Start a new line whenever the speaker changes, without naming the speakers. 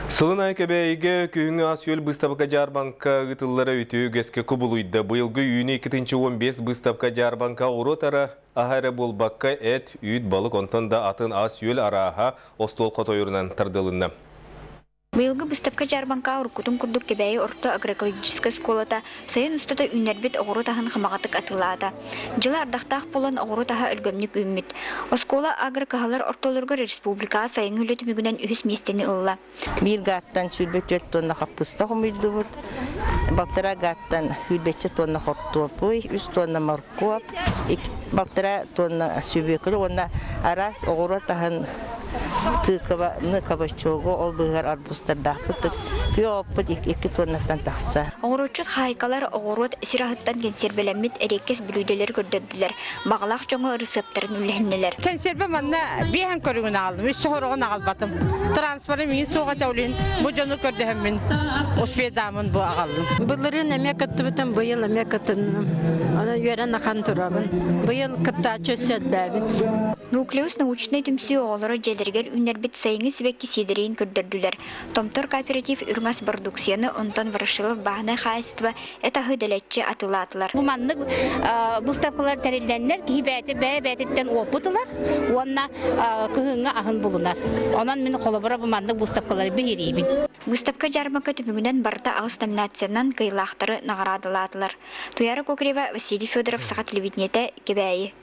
Сылынай кәбәйге күйіңі асүйел бұстапқа жарбанка ғытыллары үтіу кәске күбілуйды. Бұйылғы үйіне 2-15 бұстапқа жарбанка уротара ағары болбаққа әт үйт балық онтанда атын асүйел араға остол қотойырынан тардылынна.
Быйылгы быстапка жарбанка уркутун курдук кебәйе орто агроэкологическая школата сайын устата үннәрбит оғыру тахын хамағатык атылады. Жылы ардақтақ болан оғыру таға өлгөмнік үммит. Оскола агрокағалар ортолырғы республика сайын үлеті мүгінен үхіс местені ылла.
Bir gatan sülbet öt tonna kapısta kumuydu bu. Baktıra gatan sülbetçe tonna hortopuy, 3 tonna morkop, baktıra tonna sübekli, ona aras oğru tahın tıkaba çoğu ol bıgar arbustarda pıtık. Köpüt 2 tonnatan taqsa.
Оғыручут хайкалар оғырут сирахыттан кенсербелеммит эреккес бүлүйделер көрдөддүлер. Бағалақ жоңы рецепттарын үлләһиннелер.
Кенсербе манна бейхан көрігін алдым, үш соғырығын ағалбатым. Транспоры мен соға тәулейін, бұ жоны көрдіғім мен оспедамын бұ ағалдым.
Бұлырын әме кітті бітім, бұйыл әме кіттін. Оны үйерен ақан тұрабын. Бұйыл кітті чөсет бәбін.
Нуклеус научный түмсі оғылары желергер үнербит сайыңы сібекки сидерейін көрдөрдүлер. Томтор кооператив үрмас продукцияны онтан Ворошилов бағына қайыстыва әтағы дәлетчі атылатылар.
Бұ манны бұстапқылар тәрелденлер, кейбәті бәйбәтеттен опытылар, онына күхіңі ағын бұлынар. Онан мен қолыбыра бұ манны бұстапқылар бейірейбін.
Бұстапқа жармақа түмігінен барта ағыз номинациядан кыйлақтары нағарадылатылар. Туяры Кокрева, Василий Федоров, Сақа телевидениеті, Кебәйі.